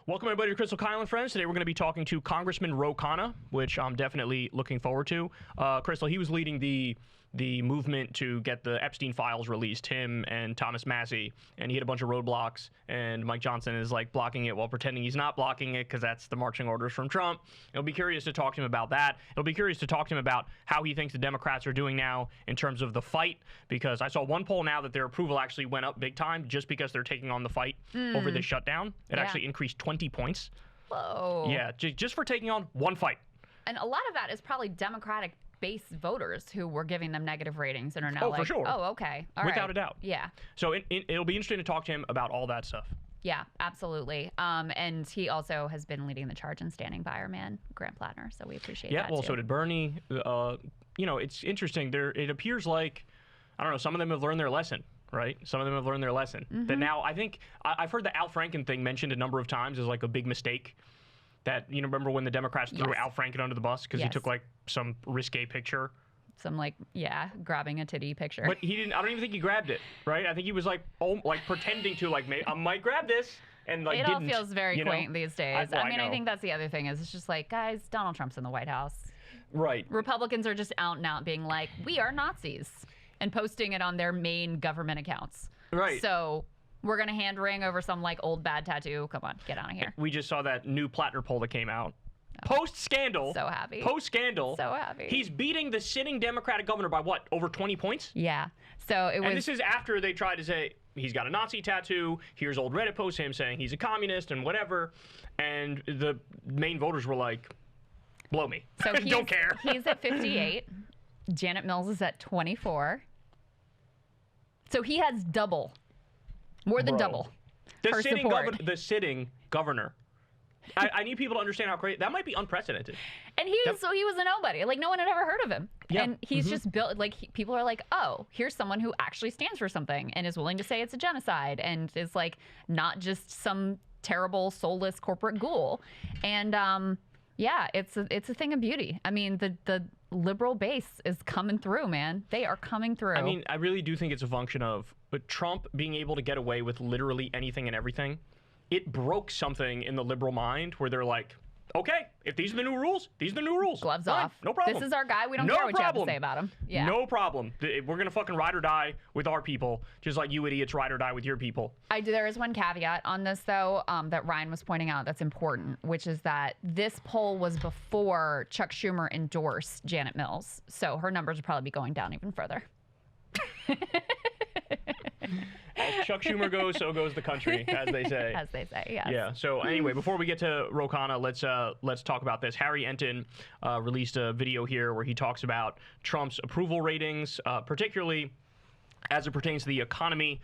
Welcome, everybody, to Crystal, Kyle, and Friends. Today, we're going to be talking to Congressman Ro Khanna, which I'm definitely looking forward to. Crystal, he was leading the movement to get the Epstein files released, him and Thomas Massie, and he hit a bunch of roadblocks, and Mike Johnson is like blocking it while pretending he's not blocking it because that's the marching orders from Trump. It'll be curious to talk to him about that. It'll be curious to talk to him about how he thinks the Democrats are doing now in terms of the fight, because I saw one poll now that their approval actually went up big time just because they're taking on the fight over this shutdown. It actually increased 20 points. Whoa. Yeah, just for taking on one fight. And a lot of that is probably Democratic base voters who were giving them negative ratings and are now for sure. oh, okay. All Without right. a doubt. Yeah. So it'll be interesting to talk to him about all that stuff. Yeah, absolutely. And he also has been leading the charge and standing by our man, Grant Plattner. So we appreciate that. Yeah, well, too. so did Bernie. It's interesting. It appears like, I don't know, some of them have learned their lesson, right? Some of them have learned their lesson. That now, I think, I've heard the Al Franken thing mentioned a number of times as like a big mistake. That, remember when the Democrats threw Al Franken under the bus because he took like some risque picture? Some grabbing a titty picture. But he didn't. I don't even think he grabbed it, right? I think he was like pretending to I might grab this, and it didn't. All feels very quaint these days. I think that's the other thing is it's just like, guys, Donald Trump's in the White House. Right. Republicans are just out and out being like, we are Nazis, and posting it on their main government accounts. Right. So we're gonna hand wring over some old bad tattoo. Come on, get out of here. We just saw that new Plattner poll that came out. Post-scandal. So happy. Post-scandal. So happy. He's beating the sitting Democratic governor by what? Over 20 points? Yeah. So it was. And this is after they tried to say he's got a Nazi tattoo. Here's old Reddit posts him saying he's a communist and whatever. And the main voters were like, blow me. So don't care. He's at 58. Janet Mills is at 24. So he has double. More than double. The sitting governor. I need people to understand how crazy that might be unprecedented. And he was a nobody. No one had ever heard of him. Yeah. And he's just built people are like, oh, here's someone who actually stands for something and is willing to say it's a genocide and is not just some terrible soulless corporate ghoul. And it's a thing of beauty. I mean, the liberal base is coming through, man. They are coming through. I mean, I really do think it's a function of Trump being able to get away with literally anything and everything. It broke something in the liberal mind where they're like, okay, if these are the new rules, these are the new rules. Gloves Fine, off. No problem. This is our guy. We don't care what you have to say about him. Yeah. No problem. We're going to fucking ride or die with our people, just like you idiots ride or die with your people. There is one caveat on this, though, that Ryan was pointing out that's important, which is that this poll was before Chuck Schumer endorsed Janet Mills. So her numbers would probably be going down even further. As Chuck Schumer goes, so goes the country, as they say. As they say, yes. Yeah. So anyway, before we get to Ro Khanna, let's talk about this. Harry Enton released a video here where he talks about Trump's approval ratings, particularly as it pertains to the economy.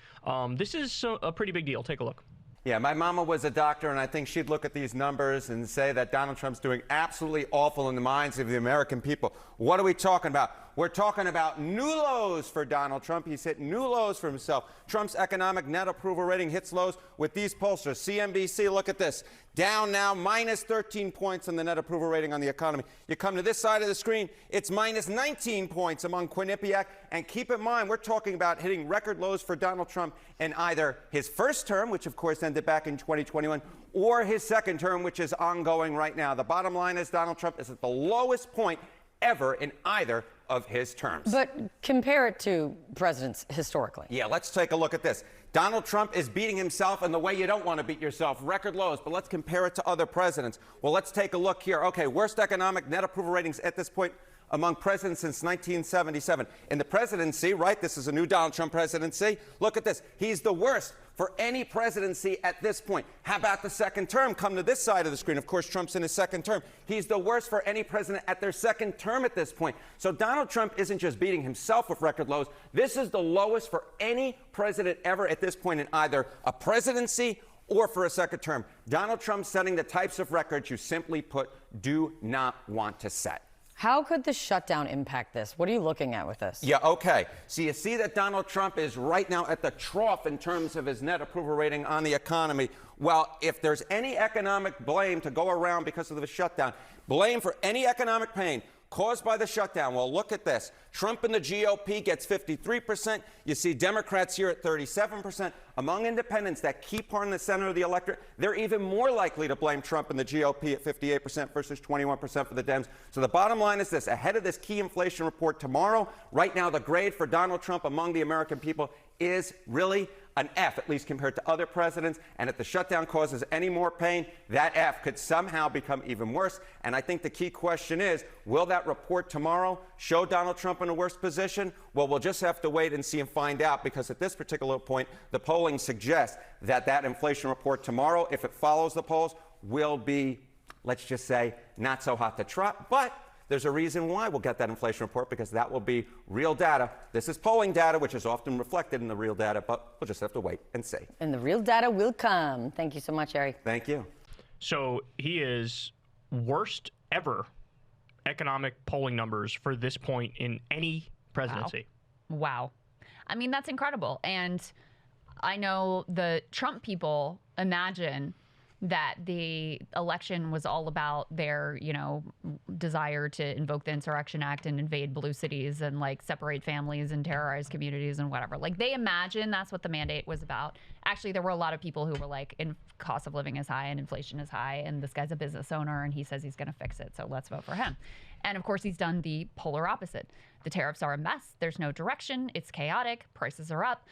This is a pretty big deal. Take a look. Yeah, my mama was a doctor, and I think she'd look at these numbers and say that Donald Trump's doing absolutely awful in the minds of the American people. What are we talking about? We're talking about new lows for Donald Trump. He's hit new lows for himself. Trump's economic net approval rating hits lows with these pollsters. CNBC, look at this. Down now, minus 13 points on the net approval rating on the economy. You come to this side of the screen, it's minus 19 points among Quinnipiac. And keep in mind, we're talking about hitting record lows for Donald Trump in either his first term, which of course ended back in 2021, or his second term, which is ongoing right now. The bottom line is Donald Trump is at the lowest point ever in either of his terms. But compare it to presidents historically. Yeah, let's take a look at this. Donald Trump is beating himself in the way you don't want to beat yourself, record lows, but let's compare it to other presidents. Well, let's take a look here. Okay, worst economic net approval ratings at this point among presidents since 1977. In the presidency, right, this is a new Donald Trump presidency. Look at this. He's the worst for any presidency at this point. How about the second term? Come to this side of the screen. Of course, Trump's in his second term. He's the worst for any president at their second term at this point. So Donald Trump isn't just beating himself with record lows. This is the lowest for any president ever at this point in either a presidency or for a second term. Donald Trump setting the types of records you simply put do not want to set. How could the shutdown impact this? What are you looking at with this? Yeah, okay. So you see that Donald Trump is right now at the trough in terms of his net approval rating on the economy. Well, if there's any economic blame to go around because of the shutdown, blame for any economic pain, caused by the shutdown. Well, look at this. Trump and the GOP gets 53%. You see Democrats here at 37%. Among independents that keep part in the center of the electorate, they're even more likely to blame Trump and the GOP at 58% versus 21% for the Dems. So the bottom line is this. Ahead of this key inflation report tomorrow, right now the grade for Donald Trump among the American people is really an F, at least compared to other presidents. And if the shutdown causes any more pain, that F could somehow become even worse. And I think the key question is, will that report tomorrow show Donald Trump in a worse position? Well, we'll just have to wait and see and find out, because at this particular point, the polling suggests that that inflation report tomorrow, if it follows the polls, will be, let's just say, not so hot to trot. But there's a reason why we'll get that inflation report, because that will be real data. This is polling data, which is often reflected in the real data, but we'll just have to wait and see. And the real data will come. Thank you so much, Eric. Thank you. So he is worst ever economic polling numbers for this point in any presidency. Wow. I mean, that's incredible. And I know the Trump people imagine that the election was all about their, desire to invoke the Insurrection Act and invade blue cities and like separate families and terrorize communities and whatever. Like they imagine that's what the mandate was about. Actually, there were a lot of people who were like, cost of living is high and inflation is high, and this guy's a business owner and he says he's going to fix it, so let's vote for him. And of course, he's done the polar opposite. The tariffs are a mess. There's no direction. It's chaotic. Prices are up.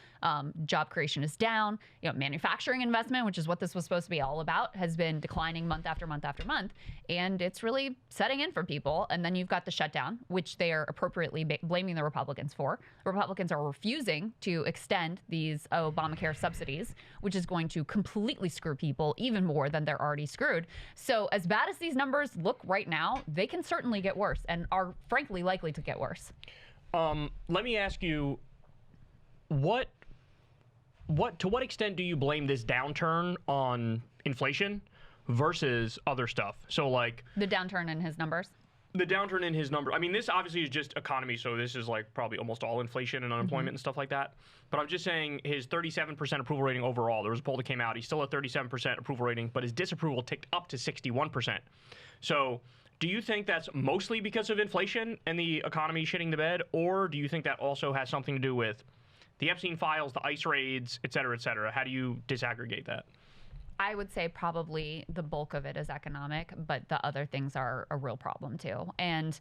Job creation is down. Manufacturing investment, which is what this was supposed to be all about, has been declining month after month after month. And it's really setting in for people. And then you've got the shutdown, which they are appropriately blaming the Republicans for. The Republicans are refusing to extend these Obamacare subsidies, which is going to completely screw people even more than they're already screwed. So as bad as these numbers look right now, they can certainly get worse and are frankly likely to get worse. Let me ask you, to what extent do you blame this downturn on inflation versus other stuff? So like the downturn in his numbers. The downturn in his number. I mean, this obviously is just economy, so this is like probably almost all inflation and unemployment and stuff like that. But I'm just saying his 37% approval rating overall. There was a poll that came out. He's still at 37% approval rating, but his disapproval ticked up to 61%. So do you think that's mostly because of inflation and the economy shitting the bed, or do you think that also has something to do with the Epstein files, the ICE raids, et cetera, et cetera? How do you disaggregate that? I would say probably the bulk of it is economic, but the other things are a real problem too. And,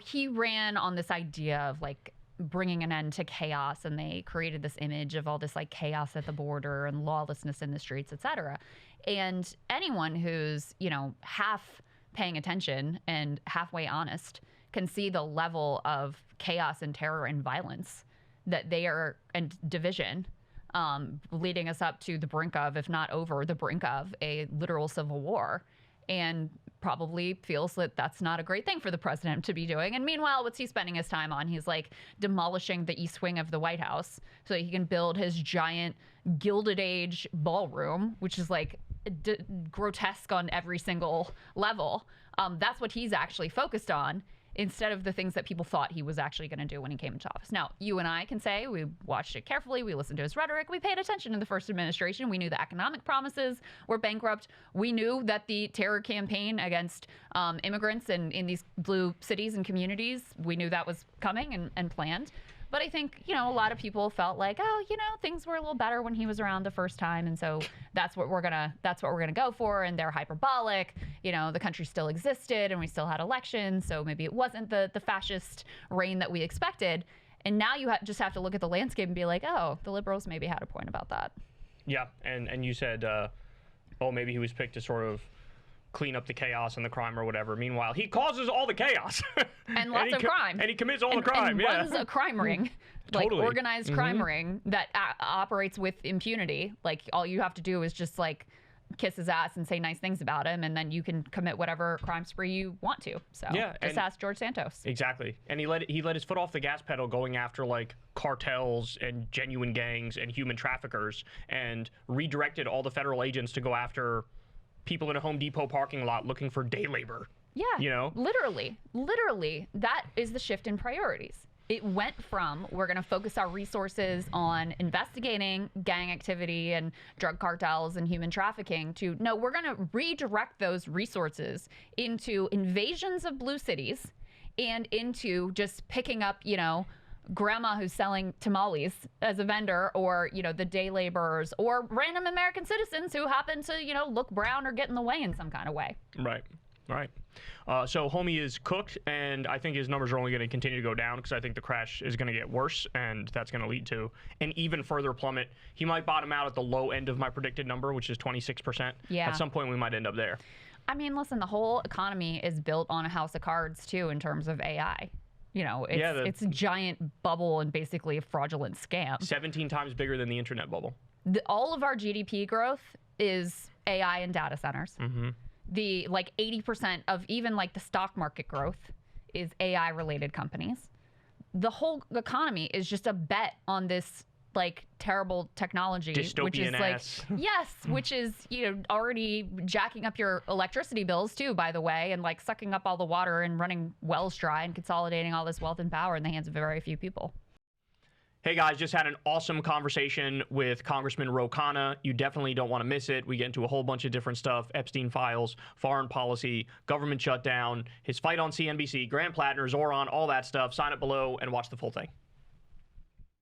he ran on this idea of like bringing an end to chaos, and they created this image of all this like chaos at the border and lawlessness in the streets, et cetera. And anyone who's, half paying attention and halfway honest can see the level of chaos and terror and violence that they are, and division, leading us up to the brink of, if not over the brink of, a literal civil war, and probably feels that that's not a great thing for the president to be doing. And meanwhile, what's he spending his time on? He's like demolishing the East Wing of the White House so that he can build his giant Gilded Age ballroom, which is like grotesque on every single level. That's what he's actually focused on, instead of the things that people thought he was actually going to do when he came into office. Now, you and I can say we watched it carefully. We listened to his rhetoric. We paid attention in the first administration. We knew the economic promises were bankrupt. We knew that the terror campaign against immigrants in these blue cities and communities, we knew that was coming and planned. But I think, a lot of people felt like, things were a little better when he was around the first time, and so that's what we're gonna go for. And they're hyperbolic. The country still existed, and we still had elections, so maybe it wasn't the fascist reign that we expected. And now you just have to look at the landscape and be like, oh, the liberals maybe had a point about that. Yeah, and you said, maybe he was picked to sort of clean up the chaos and the crime or whatever. Meanwhile, he causes all the chaos. And lots of crime. And he commits all the crime, and runs a crime ring, Totally. like organized crime ring that operates with impunity. Like all you have to do is just like kiss his ass and say nice things about him, and then you can commit whatever crime spree you want to. So just ask George Santos. Exactly. And he let his foot off the gas pedal going after like cartels and genuine gangs and human traffickers, and redirected all the federal agents to go after people in a Home Depot parking lot looking for day labor. Yeah, literally, that is the shift in priorities. It went from, we're going to focus our resources on investigating gang activity and drug cartels and human trafficking, to, no, we're going to redirect those resources into invasions of blue cities and into just picking up, you know, grandma who's selling tamales as a vendor, or, you know, the day laborers, or random American citizens who happen to, you know, look brown or get in the way in some kind of way. Right. Right. So Homie is cooked, and I think his numbers are only going to continue to go down because I think the crash is going to get worse, and that's going to lead to an even further plummet. He might bottom out at the low end of my predicted number, which is 26%. Yeah. At some point, we might end up there. I mean, listen, the whole economy is built on a house of cards, too, in terms of AI. You know, it's a giant bubble and basically a fraudulent scam. 17 times bigger than the internet bubble. All of our GDP growth is AI and data centers. Mm-hmm. The like 80% of even like the stock market growth is AI related companies. The whole economy is just a bet on this like terrible technology, dystopian which is ass. like, yes, which is, you know, already jacking up your electricity bills too, by the way, and like sucking up all the water and running wells dry and consolidating all this wealth and power in the hands of very few people. Hey guys, just had an awesome conversation with Congressman Ro Khanna. You definitely don't want to miss it. We get into a whole bunch of different stuff: Epstein files, foreign policy, government shutdown, his fight on CNBC, Grant Plattner, Zoran, all that stuff. Sign up below and watch the full thing.